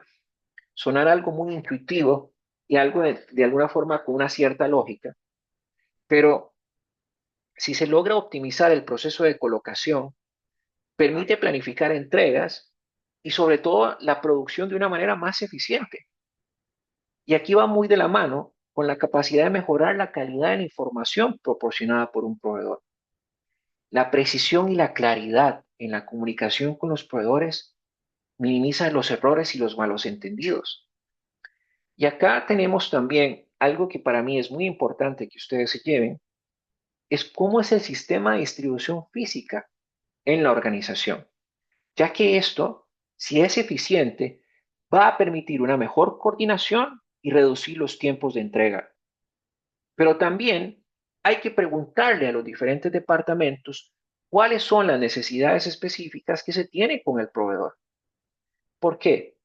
sonar algo muy intuitivo y algo de alguna forma con una cierta lógica, pero si se logra optimizar el proceso de colocación, permite planificar entregas y sobre todo la producción de una manera más eficiente. Y aquí va muy de la mano con la capacidad de mejorar la calidad de la información proporcionada por un proveedor. La precisión y la claridad en la comunicación con los proveedores minimiza los errores y los malos entendidos. Y acá tenemos también algo que para mí es muy importante que ustedes se lleven, es cómo es el sistema de distribución física en la organización, ya que esto, si es eficiente, va a permitir una mejor coordinación y reducir los tiempos de entrega. Pero también hay que preguntarle a los diferentes departamentos cuáles son las necesidades específicas que se tienen con el proveedor. ¿Por qué?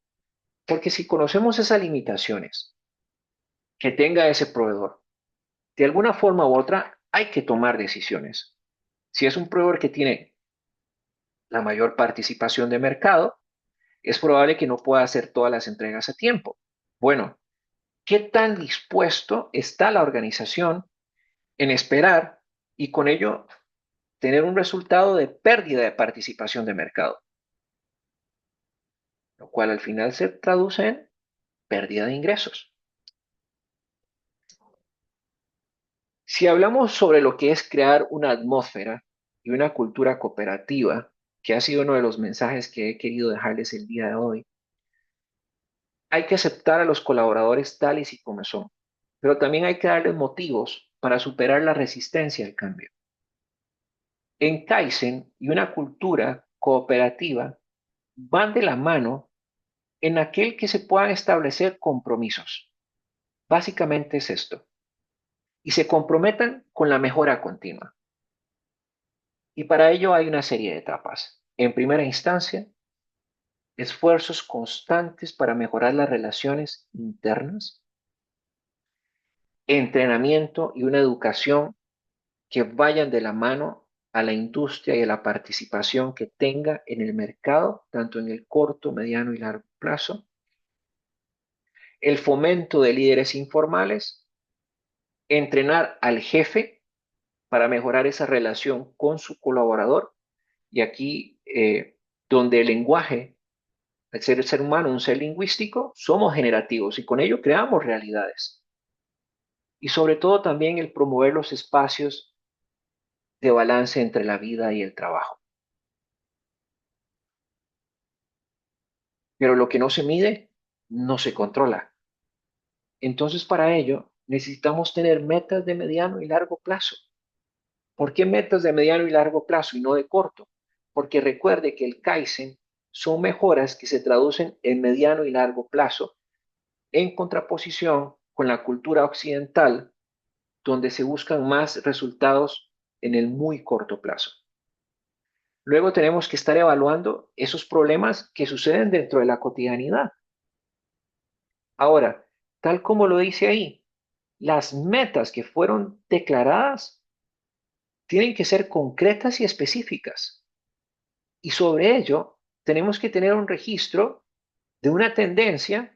Porque si conocemos esas limitaciones que tenga ese proveedor, de alguna forma u otra hay que tomar decisiones. Si es un proveedor que tiene la mayor participación de mercado, es probable que no pueda hacer todas las entregas a tiempo. Bueno, ¿qué tan dispuesto está la organización en esperar y con ello tener un resultado de pérdida de participación de mercado? Lo cual al final se traduce en pérdida de ingresos. Si hablamos sobre lo que es crear una atmósfera y una cultura cooperativa, que ha sido uno de los mensajes que he querido dejarles el día de hoy, hay que aceptar a los colaboradores tales y como son, pero también hay que darles motivos para superar la resistencia al cambio. En Kaizen y una cultura cooperativa van de la mano en aquel que se puedan establecer compromisos. Básicamente es esto. Y se comprometan con la mejora continua. Y para ello hay una serie de etapas. En primera instancia, esfuerzos constantes para mejorar las relaciones internas, entrenamiento y una educación que vayan de la mano a la industria y a la participación que tenga en el mercado, tanto en el corto, mediano y largo plazo. El fomento de líderes informales, entrenar al jefe para mejorar esa relación con su colaborador. Y aquí, donde el lenguaje, al ser el ser humano un ser lingüístico, somos generativos y con ello creamos realidades. Y sobre todo también el promover los espacios de balance entre la vida y el trabajo. Pero lo que no se mide, no se controla. Entonces, para ello, necesitamos tener metas de mediano y largo plazo. ¿Por qué metas de mediano y largo plazo y no de corto? Porque recuerde que el Kaizen son mejoras que se traducen en mediano y largo plazo, en contraposición con la cultura occidental, donde se buscan más resultados en el muy corto plazo. Luego tenemos que estar evaluando esos problemas que suceden dentro de la cotidianidad. Ahora, tal como lo dice ahí, las metas que fueron declaradas tienen que ser concretas y específicas. Y sobre ello, tenemos que tener un registro de una tendencia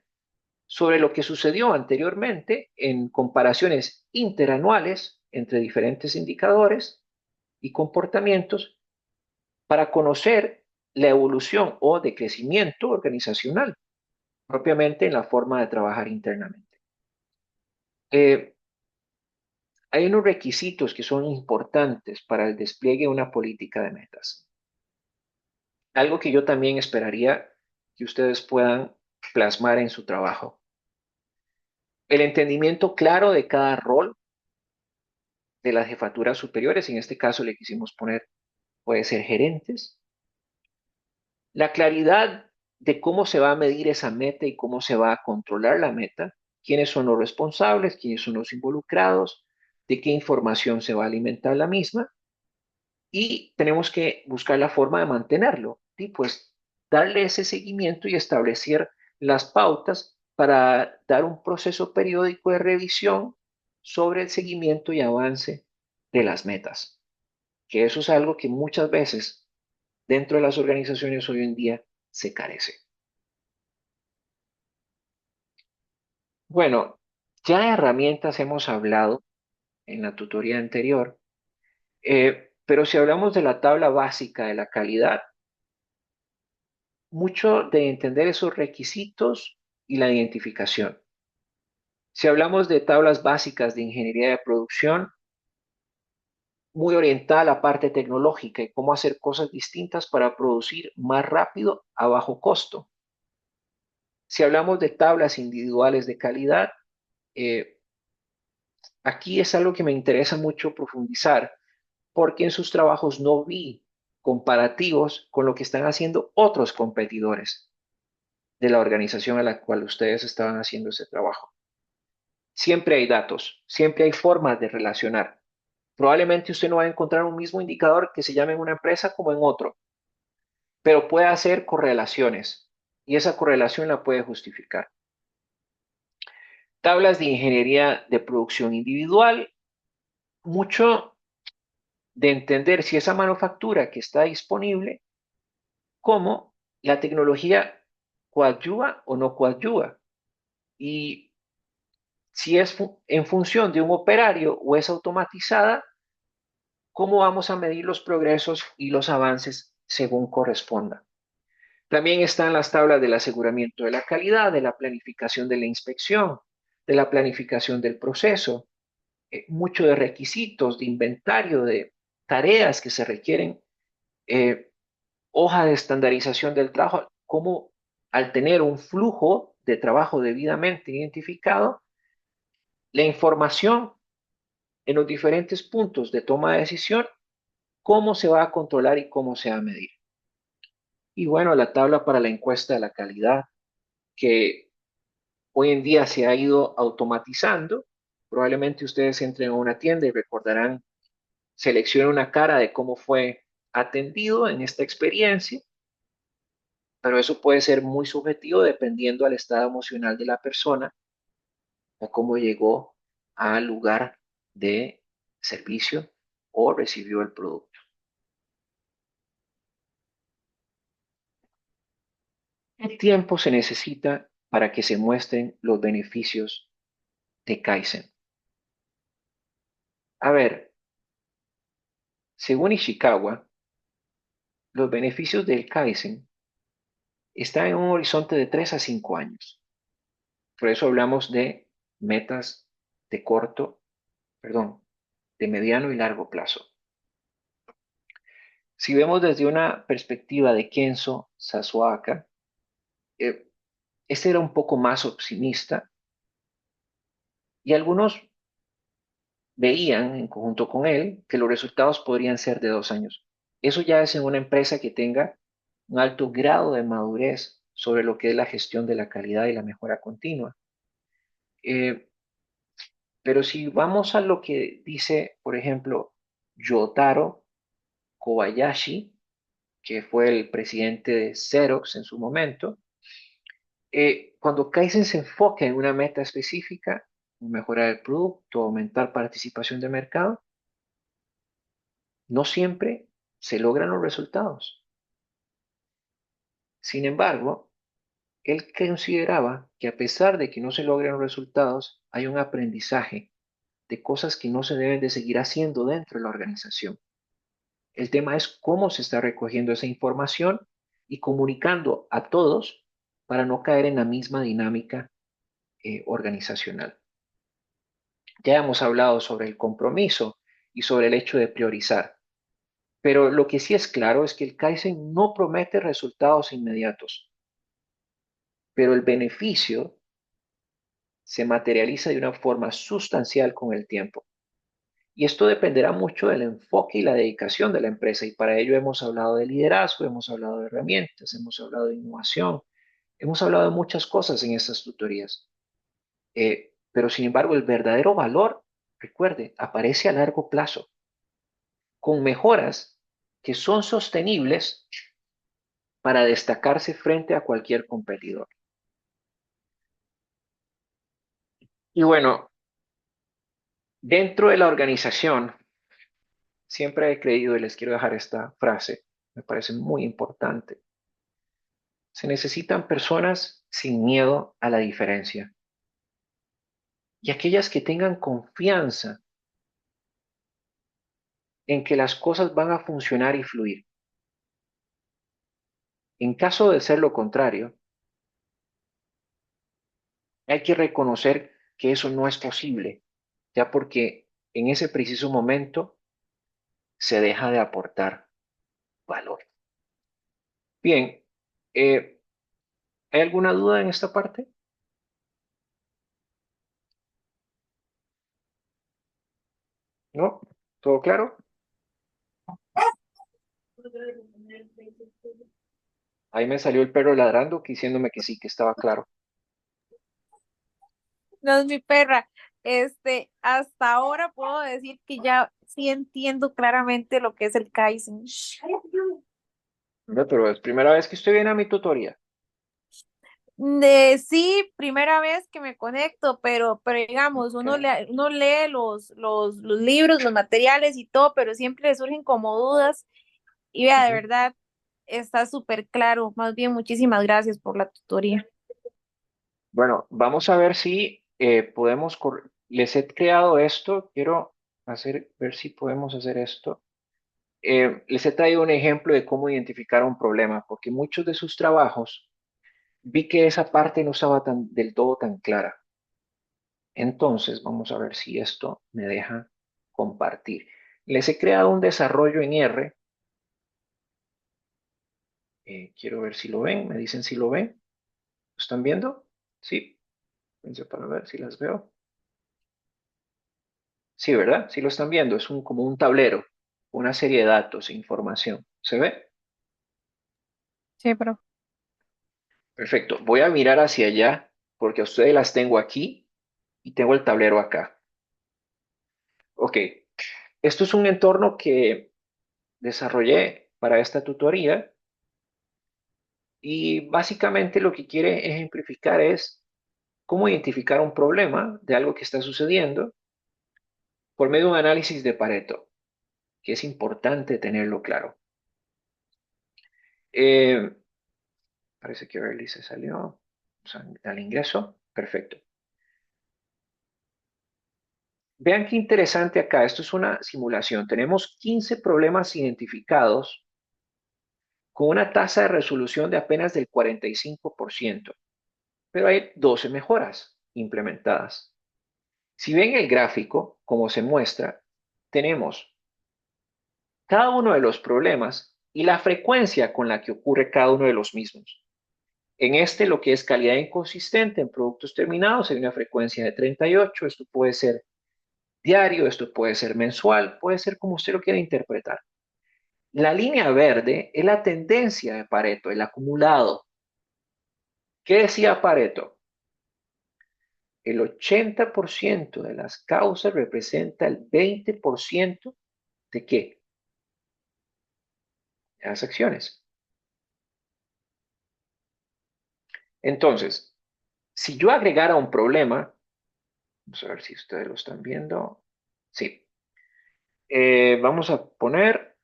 sobre lo que sucedió anteriormente en comparaciones interanuales entre diferentes indicadores y comportamientos para conocer la evolución o decrecimiento organizacional, propiamente en la forma de trabajar internamente. Hay unos requisitos que son importantes para el despliegue de una política de metas. Algo que yo también esperaría que ustedes puedan plasmar en su trabajo. El entendimiento claro de cada rol de las jefaturas superiores, en este caso le quisimos poner, puede ser gerentes. La claridad de cómo se va a medir esa meta y cómo se va a controlar la meta, quiénes son los responsables, quiénes son los involucrados, de qué información se va a alimentar la misma, y tenemos que buscar la forma de mantenerlo y pues darle ese seguimiento y establecer las pautas para dar un proceso periódico de revisión sobre el seguimiento y avance de las metas, que eso es algo que muchas veces dentro de las organizaciones hoy en día se carece. Bueno, ya de herramientas hemos hablado en la tutoría anterior, pero si hablamos de la tabla básica de la calidad, mucho de entender esos requisitos y la identificación. Si hablamos de tablas básicas de ingeniería de producción, muy orientada a la parte tecnológica y cómo hacer cosas distintas para producir más rápido a bajo costo. Si hablamos de tablas individuales de calidad, aquí es algo que me interesa mucho profundizar, porque en sus trabajos no vi comparativos con lo que están haciendo otros competidores de la organización a la cual ustedes estaban haciendo ese trabajo. Siempre hay datos, siempre hay formas de relacionar. Probablemente usted no va a encontrar un mismo indicador que se llame en una empresa como en otro, pero puede hacer correlaciones y esa correlación la puede justificar. Tablas de ingeniería de producción individual, mucho de entender si esa manufactura que está disponible, cómo la tecnología coadyuva o no coadyuva. Y si es en función de un operario o es automatizada, cómo vamos a medir los progresos y los avances según corresponda. También están las tablas del aseguramiento de la calidad, de la planificación de la inspección, de la planificación del proceso, mucho de requisitos, de inventario, de tareas que se requieren, hoja de estandarización del trabajo, cómo al tener un flujo de trabajo debidamente identificado, la información en los diferentes puntos de toma de decisión, cómo se va a controlar y cómo se va a medir. Y bueno, la tabla para la encuesta de la calidad, que hoy en día se ha ido automatizando. Probablemente ustedes entren a una tienda y recordarán, seleccionen una cara de cómo fue atendido en esta experiencia, pero eso puede ser muy subjetivo dependiendo al estado emocional de la persona o cómo llegó al lugar de servicio o recibió el producto. ¿Qué tiempo se necesita para que se muestren los beneficios de Kaizen? A ver, según Ishikawa, los beneficios del Kaizen están en un horizonte de 3 a 5 años. Por eso hablamos de metas de de mediano y largo plazo. Si vemos desde una perspectiva de Kenzo Sasuaka, este era un poco más optimista y algunos veían en conjunto con él que los resultados podrían ser de 2 años. Eso ya es en una empresa que tenga un alto grado de madurez sobre lo que es la gestión de la calidad y la mejora continua. Pero si vamos a lo que dice, por ejemplo, Yotaro Kobayashi, que fue el presidente de Xerox en su momento, cuando Kaizen se enfoca en una meta específica, mejorar el producto, aumentar participación de mercado, no siempre se logran los resultados. Sin embargo, él consideraba que a pesar de que no se logran los resultados, hay un aprendizaje de cosas que no se deben de seguir haciendo dentro de la organización. El tema es cómo se está recogiendo esa información y comunicando a todos para no caer en la misma dinámica organizacional. Ya hemos hablado sobre el compromiso y sobre el hecho de priorizar, pero lo que sí es claro es que el Kaizen no promete resultados inmediatos, pero el beneficio se materializa de una forma sustancial con el tiempo. Y esto dependerá mucho del enfoque y la dedicación de la empresa. Y para ello hemos hablado de liderazgo, hemos hablado de herramientas, hemos hablado de innovación, hemos hablado de muchas cosas en estas tutorías. Pero sin embargo, el verdadero valor, recuerde, aparece a largo plazo, con mejoras que son sostenibles para destacarse frente a cualquier competidor. Y bueno, dentro de la organización, siempre he creído, y les quiero dejar esta frase, me parece muy importante. Se necesitan personas sin miedo a la diferencia y aquellas que tengan confianza en que las cosas van a funcionar y fluir. En caso de ser lo contrario, hay que reconocer que eso no es posible, ya porque en ese preciso momento se deja de aportar valor. Bien, ¿hay alguna duda en esta parte? ¿No? ¿Todo claro? Ahí me salió el perro ladrando, diciéndome que sí, que estaba claro. No es mi perra. Hasta ahora puedo decir que ya sí entiendo claramente lo que es el Kaizen. Hombre, pero es primera vez que estoy viendo mi tutoría. Sí, primera vez que me conecto, pero digamos, Ok. uno lee los libros, los materiales y todo, pero siempre le surgen como dudas. Y vea, de Ujú. verdad, está súper claro. Más bien, muchísimas gracias por la tutoría. Bueno, vamos a ver si podemos, les he creado esto, quiero ver si podemos hacer esto. Les he traído un ejemplo de cómo identificar un problema, porque muchos de sus trabajos vi que esa parte no estaba del todo tan clara. Entonces, vamos a ver si esto me deja compartir. Les he creado un desarrollo en R. Quiero ver si lo ven, me dicen si lo ven. ¿Lo están viendo? Sí, pensé para ver si las veo. Sí, ¿verdad? Sí lo están viendo. Es como un tablero, una serie de datos e información. ¿Se ve? Sí, profe. Perfecto. Voy a mirar hacia allá porque a ustedes las tengo aquí y tengo el tablero acá. Ok. Esto es un entorno que desarrollé para esta tutoría y básicamente lo que quiere ejemplificar es cómo identificar un problema de algo que está sucediendo por medio de un análisis de Pareto, que es importante tenerlo claro. Parece que Early se salió. Vamos a dar ingreso. Perfecto. Vean qué interesante acá. Esto es una simulación. Tenemos 15 problemas identificados con una tasa de resolución de apenas del 45%, pero hay 12 mejoras implementadas. Si ven el gráfico, como se muestra, tenemos cada uno de los problemas y la frecuencia con la que ocurre cada uno de los mismos. En este, lo que es calidad inconsistente en productos terminados, hay una frecuencia de 38. Esto puede ser diario, esto puede ser mensual, puede ser como usted lo quiera interpretar. La línea verde es la tendencia de Pareto, el acumulado. ¿Qué decía Pareto? El 80% de las causas representa el 20% de qué? De las acciones. Entonces, si yo agregara un problema, vamos a ver si ustedes lo están viendo. Sí. Vamos a poner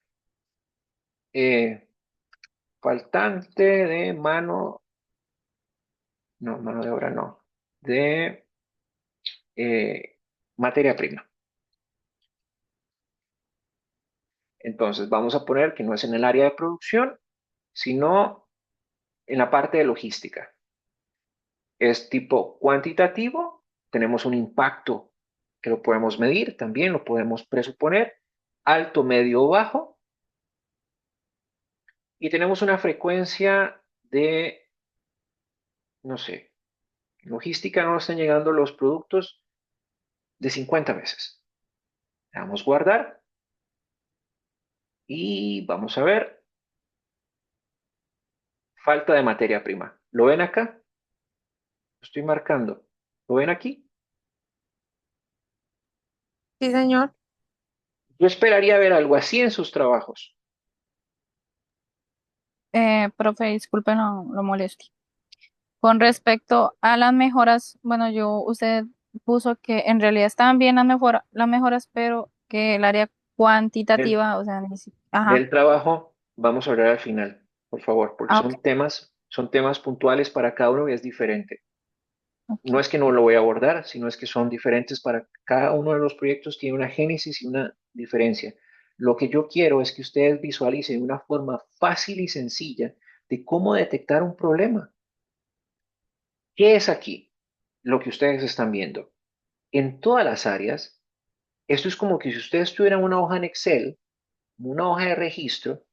faltante de mano de obra no, de materia prima. Entonces vamos a poner que no es en el área de producción, sino en la parte de logística. Es tipo cuantitativo, tenemos un impacto que lo podemos medir, también lo podemos presuponer, alto, medio o bajo, y tenemos una frecuencia de, no sé, logística no están llegando los productos de 50 veces. Le damos guardar y vamos a ver, falta de materia prima. ¿Lo ven acá? Lo estoy marcando. ¿Lo ven aquí? Sí, señor. Yo esperaría ver algo así en sus trabajos. Profe, disculpe lo moleste. Con respecto a las mejoras, bueno, usted puso que en realidad estaban bien las mejoras, pero que el área Del, cuantitativa, o sea, ajá, del trabajo vamos a hablar al final, por favor, porque ah, ok, son temas puntuales para cada uno y es diferente. No ok. es que no lo voy a abordar, sino es que son diferentes para cada uno de los proyectos, tiene una génesis y una diferencia. Lo que yo quiero es que ustedes visualicen una forma fácil y sencilla de cómo detectar un problema. ¿Qué es aquí? Lo que ustedes están viendo. En todas las áreas, esto es como que si ustedes tuvieran una hoja en Excel, una hoja de registro,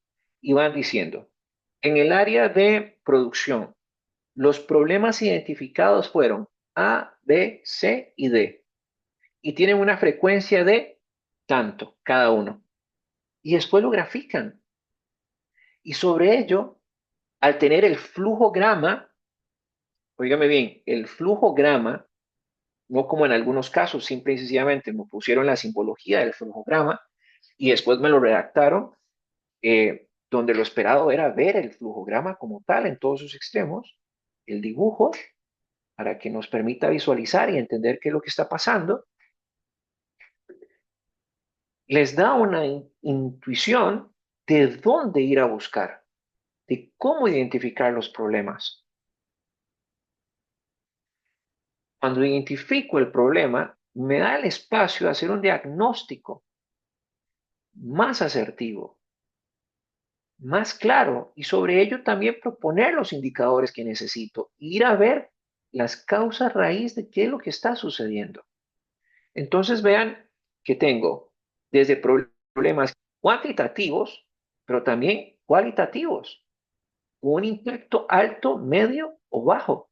y van diciendo, en el área de producción, los problemas identificados fueron A, B, C y D. Y tienen una frecuencia de tanto cada uno. Y después lo grafican. Y sobre ello, al tener el flujograma, oígame bien, el flujograma, no como en algunos casos, simple y sencillamente me pusieron la simbología del flujograma y después me lo redactaron, donde lo esperado era ver el flujograma como tal en todos sus extremos, el dibujo, para que nos permita visualizar y entender qué es lo que está pasando, les da una intuición de dónde ir a buscar, de cómo identificar los problemas. Cuando identifico el problema, me da el espacio de hacer un diagnóstico más asertivo, más claro, y sobre ello también proponer los indicadores que necesito, ir a ver las causas raíz de qué es lo que está sucediendo. Entonces vean que tengo desde problemas cuantitativos, pero también cualitativos, con un impacto alto, medio o bajo.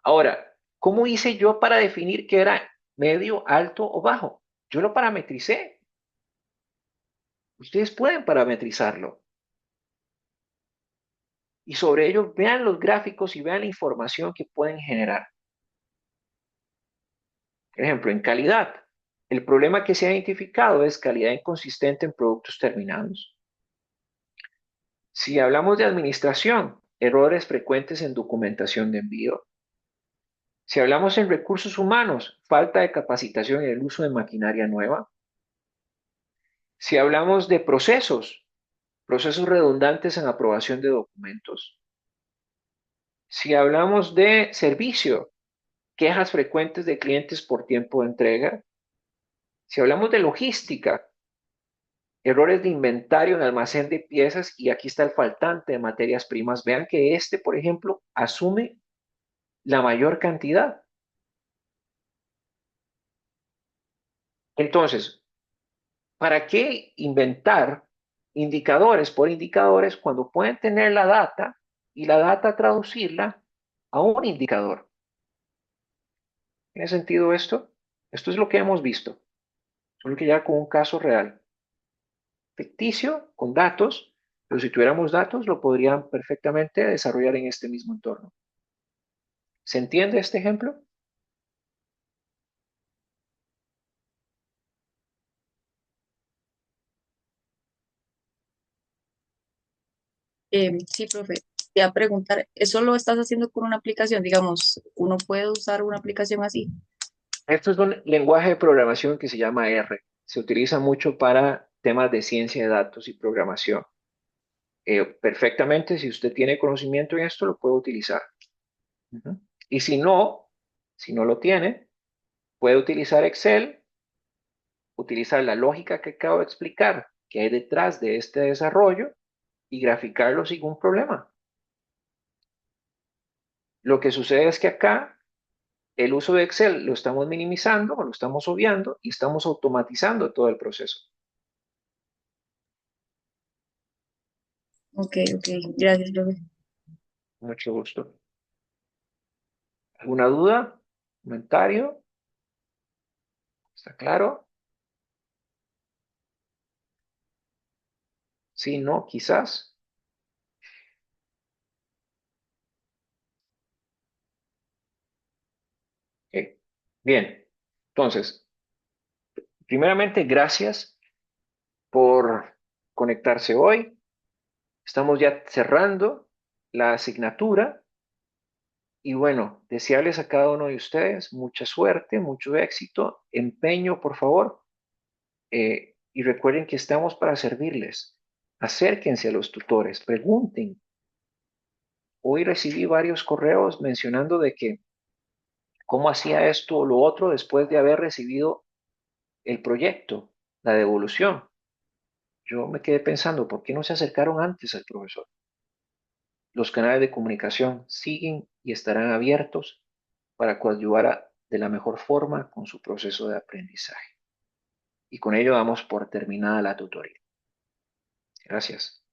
Ahora, ¿cómo hice yo para definir qué era medio, alto o bajo? Yo lo parametricé. Ustedes pueden parametrizarlo. Y sobre ello vean los gráficos y vean la información que pueden generar. Por ejemplo, en calidad. El problema que se ha identificado es calidad inconsistente en productos terminados. Si hablamos de administración, errores frecuentes en documentación de envío. Si hablamos en recursos humanos, falta de capacitación en el uso de maquinaria nueva. Si hablamos de procesos, procesos redundantes en aprobación de documentos. Si hablamos de servicio, quejas frecuentes de clientes por tiempo de entrega. Si hablamos de logística, errores de inventario en almacén de piezas, y aquí está el faltante de materias primas. Vean que este, por ejemplo, asume la mayor cantidad. Entonces, ¿para qué inventar indicadores por indicadores cuando pueden tener la data y la data traducirla a un indicador? ¿Tiene sentido esto? Esto es lo que hemos visto, solo que ya con un caso real. Ficticio, con datos, pero si tuviéramos datos lo podrían perfectamente desarrollar en este mismo entorno. ¿Se entiende este ejemplo? Sí, profe, te iba a preguntar, ¿eso lo estás haciendo con una aplicación? Digamos, ¿uno puede usar una aplicación así? Esto es un lenguaje de programación que se llama R. Se utiliza mucho para temas de ciencia de datos y programación. Perfectamente, si usted tiene conocimiento en esto, lo puede utilizar. Ujú. Y si no lo tiene, puede utilizar Excel, utilizar la lógica que acabo de explicar, que hay detrás de este desarrollo, y graficarlo sin un problema. Lo que sucede es que acá el uso de Excel lo estamos minimizando, o lo estamos obviando, y estamos automatizando todo el proceso. Ok, ok, gracias, profe. Mucho gusto. ¿Alguna duda? ¿Comentario? ¿Está claro? Sí, no, quizás. Ok. Bien. Entonces, primeramente, gracias por conectarse hoy. Estamos ya cerrando la asignatura. Y bueno, desearles a cada uno de ustedes mucha suerte, mucho éxito, empeño, por favor. Y recuerden que estamos para servirles. Acérquense a los tutores, pregunten. Hoy recibí varios correos mencionando de que cómo hacía esto o lo otro después de haber recibido el proyecto, la devolución. Yo me quedé pensando, ¿por qué no se acercaron antes al profesor? Los canales de comunicación siguen y estarán abiertos para coadyuvar de la mejor forma con su proceso de aprendizaje. Y con ello damos por terminada la tutoría. Gracias.